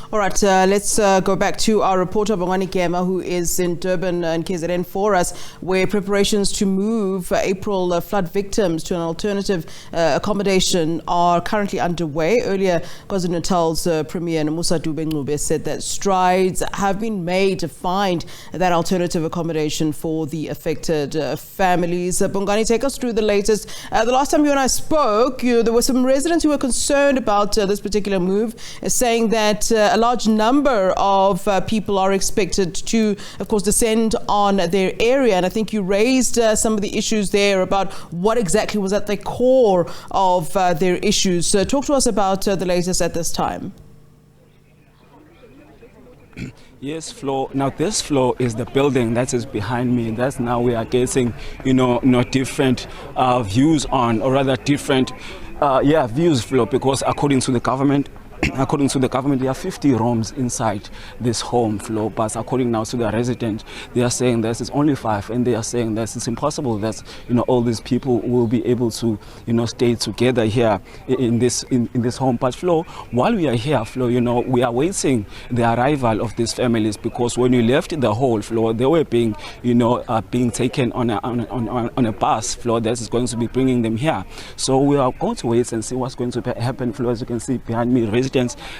All right, let's go back to our reporter Bongani Gema, who is in Durban and KZN for us, where preparations to move April flood victims to an alternative accommodation are currently underway. Earlier, KwaZulu-Natal's Premier Nomusa Dube-Ncube said that strides have been made to find that alternative accommodation for the affected families. Bongani, take us through the latest. The last time you and I spoke, there were some residents who were concerned about this particular move, saying that a large number of people are expected to, of course, descend on their area. And I think you raised some of the issues there about what exactly was at the core of their issues. Talk to us about the latest at this time. Yes, Flo. Now this floor is the building that is behind me. That's now we are getting, different views on, or rather different, views, Flo, because according to the government, there are 50 rooms inside this home, Flo, but according now to the resident, they are saying that it's only 5, and they are saying that it's impossible that all these people will be able to stay together here in this home. But Flo, while we are here, Flo, we are waiting the arrival of these families, because when we left the hall, Flo, they were being taken on a bus, Flo, that is going to be bringing them here. So we are going to wait and see what's going to happen, Flo. As you can see behind me, residents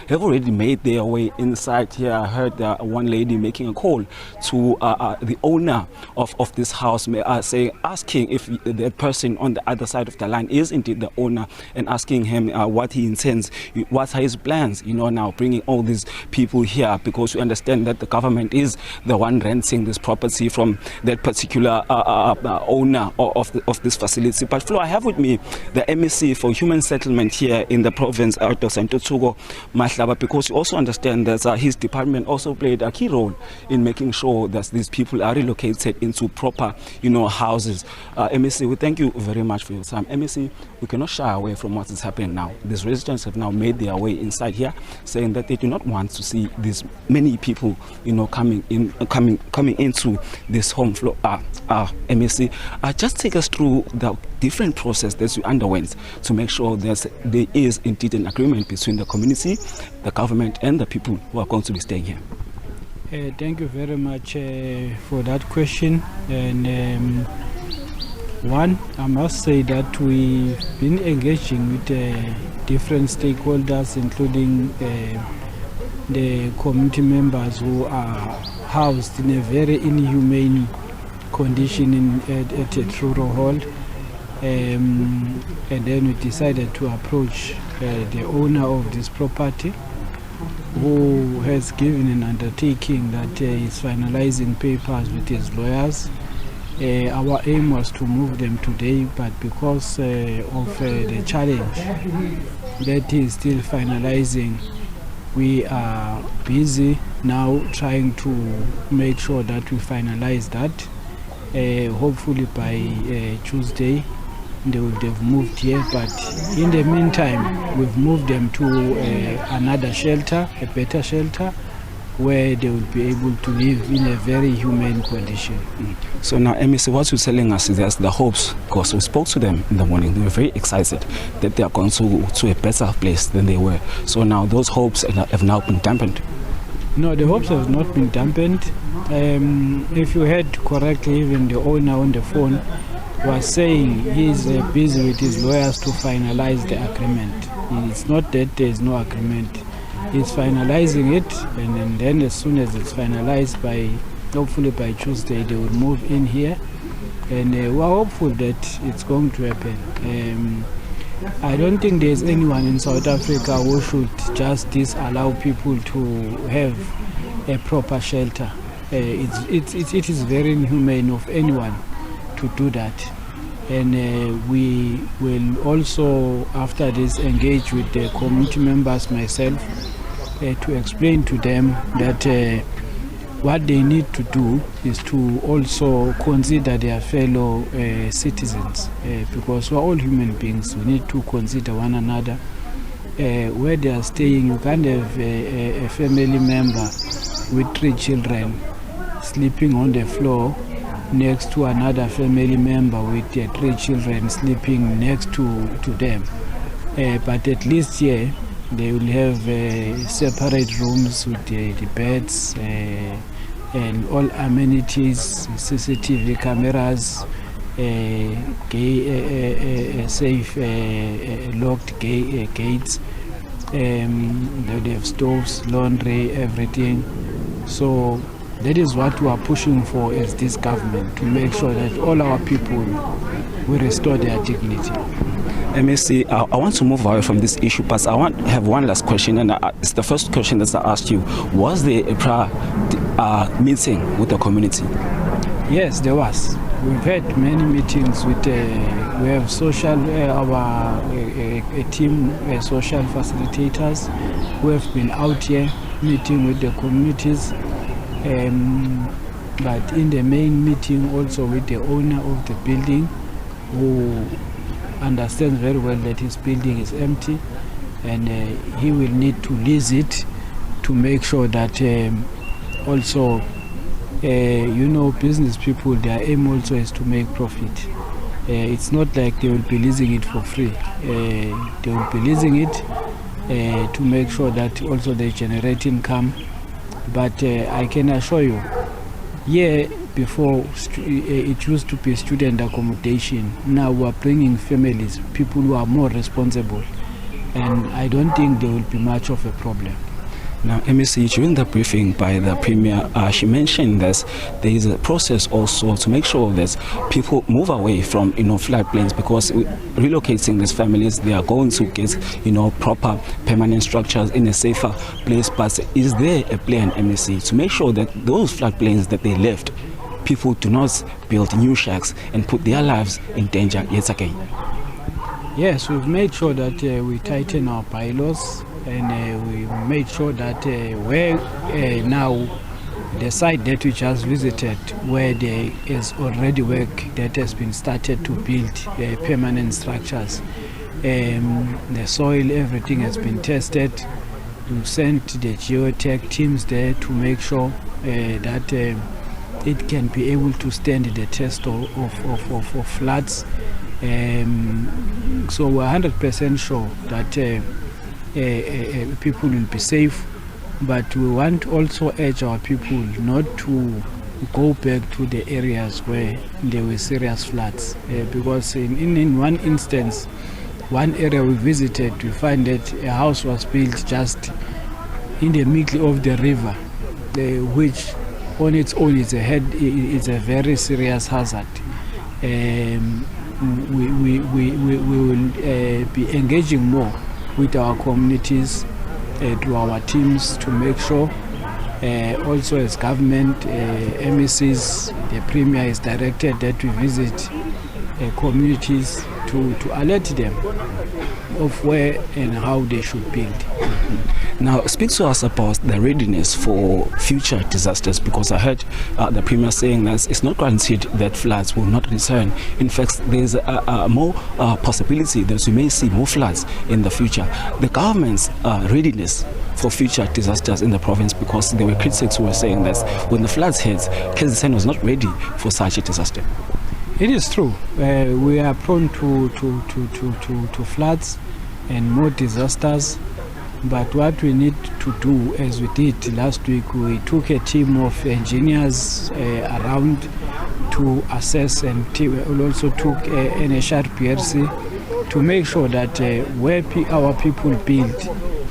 have already made their way inside here. I heard one lady making a call to the owner of this house, asking if the person on the other side of the line is indeed the owner, and asking him what he intends, what are his plans, now bringing all these people here, because we understand that the government is the one renting this property from that particular owner of this facility. But Flo, I have with me the MEC for Human Settlement here in the province, Dr. Santotugo Mahlaba, because you also understand that his department also played a key role in making sure that these people are relocated into proper, houses. MEC, we thank you very much for your time. MEC, we cannot shy away from what is happening now. These residents have now made their way inside here, saying that they do not want to see these many people, coming into this home floor. MEC, just take us through the different process that you underwent to make sure that there is indeed an agreement between the community, the government, and the people who are going to be staying here. Thank you very much for that question. And one, I must say that we've been engaging with different stakeholders, including the community members who are housed in a very inhumane condition at a rural hall. And then we decided to approach the owner of this property, who has given an undertaking that is finalizing papers with his lawyers. Our aim was to move them today, but because of the challenge that is still finalizing, we are busy now trying to make sure that we finalize that. Hopefully by Tuesday they would have moved here, but in the meantime we've moved them to another shelter, a better shelter, where they will be able to live in a very humane condition. So now, MEC, what you're telling us is there's the hopes, because we spoke to them in the morning, they were very excited that they are going to a better place than they were. So now those hopes have now been dampened. No, the hopes have not been dampened. If you heard correctly, even the owner on the phone was saying he's busy with his lawyers to finalize the agreement. It's not that there is no agreement. He's finalizing it, and then as soon as it's finalized, hopefully by Tuesday, they will move in here. And we're hopeful that it's going to happen. I don't think there's anyone in South Africa who should just disallow people to have a proper shelter. It is very inhumane of anyone to do that. And we will also, after this, engage with the community members, myself, to explain to them that what they need to do is to also consider their fellow citizens, because we're all human beings. We need to consider one another. Where they are staying, you can't have a family member with 3 children sleeping on the floor next to another family member with their 3 children sleeping next to them. But at least here, They will have separate rooms with the beds and all amenities, CCTV cameras, safe locked gates. They have stoves, laundry, everything. So that is what we are pushing for as this government, to make sure that all our people will restore their dignity. MSC, I want to move away from this issue, but I have one last question, and it's the first question that I asked you. Was there a prior meeting with the community? Yes, there was. We've had many meetings with, we have social, a team, social facilitators who have been out here meeting with the communities. But in the main meeting also with the owner of the building, who understands very well that his building is empty, and he will need to lease it to make sure that also business people, their aim also is to make profit. It's not like they will be leasing it for free. They will be leasing it to make sure that also they generate income. But I can assure you, before it used to be student accommodation. Now we are bringing families, people who are more responsible, and I don't think there will be much of a problem. Now, MSC, during the briefing by the Premier, she mentioned that there is a process also to make sure that people move away from, floodplains, because relocating these families, they are going to get, proper permanent structures in a safer place. But is there a plan, MSC, to make sure that those floodplains that they left, people do not build new shacks and put their lives in danger yet again? Yes, we've made sure that we tighten our bylaws, and we made sure that where now the site that we just visited, where there is already work that has been started to build permanent structures, the soil, everything has been tested. We sent the geotech teams there to make sure that it can be able to stand the test of floods. So we're 100% sure that people will be safe, but we want also urge our people not to go back to the areas where there were serious floods, because in one instance, one area we visited, we find that a house was built just in the middle of the river, which on its own is a very serious hazard. We will be engaging more with our communities, to our teams, to make sure also as government, MECs, the Premier is directed that we visit communities to alert them of where and how they should build. Now, speak to us about the readiness for future disasters, because I heard the Premier saying that it's not guaranteed that floods will not return. In fact, there's a more possibility that we may see more floods in the future. The government's readiness for future disasters in the province, because there were critics who were saying that when the floods hit, KZN was not ready for such a disaster. It is true. We are prone to floods and more disasters. But what we need to do, as we did last week, we took a team of engineers around to assess, and we also took NHR PRC to make sure that where our people build,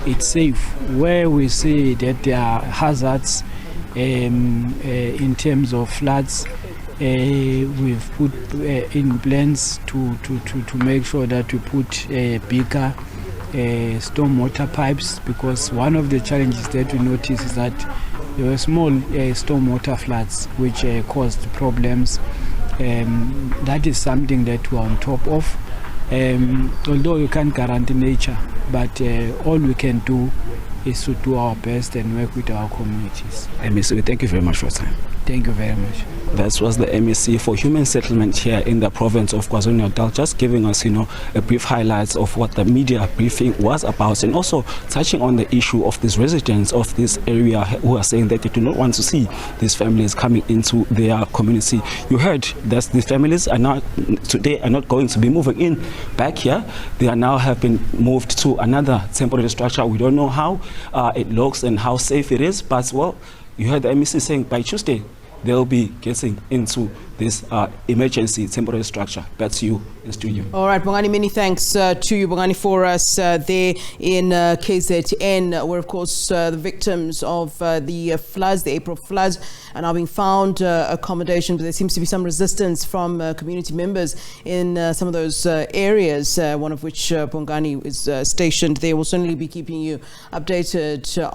it's safe. Where we see that there are hazards in terms of floods, we've put in plans to make sure that we put bigger stormwater pipes, because one of the challenges that we noticed is that there were small stormwater floods which caused problems. That is something that we're on top of. Although you can't guarantee nature, but all we can do is to do our best and work with our communities. MEC, thank you very much for your time. Thank you very much. That was the MEC for Human Settlement here in the province of KwaZulu-Natal, just giving us, a brief highlights of what the media briefing was about, and also touching on the issue of these residents of this area who are saying that they do not want to see these families coming into their community. You heard that these families are not going to be moving in back here. They are now have been moved to another temporary structure. We don't know how it looks and how safe it is, but well, you heard the MEC saying by Tuesday they'll be getting into this emergency temporary structure. Back to you in studio. All right, Bongani, many thanks to you, Bongani, for us there in KZN, where, of course, the victims of the floods, the April floods, are now being found accommodation, but there seems to be some resistance from community members in some of those areas, one of which Bongani is stationed there. We'll certainly be keeping you updated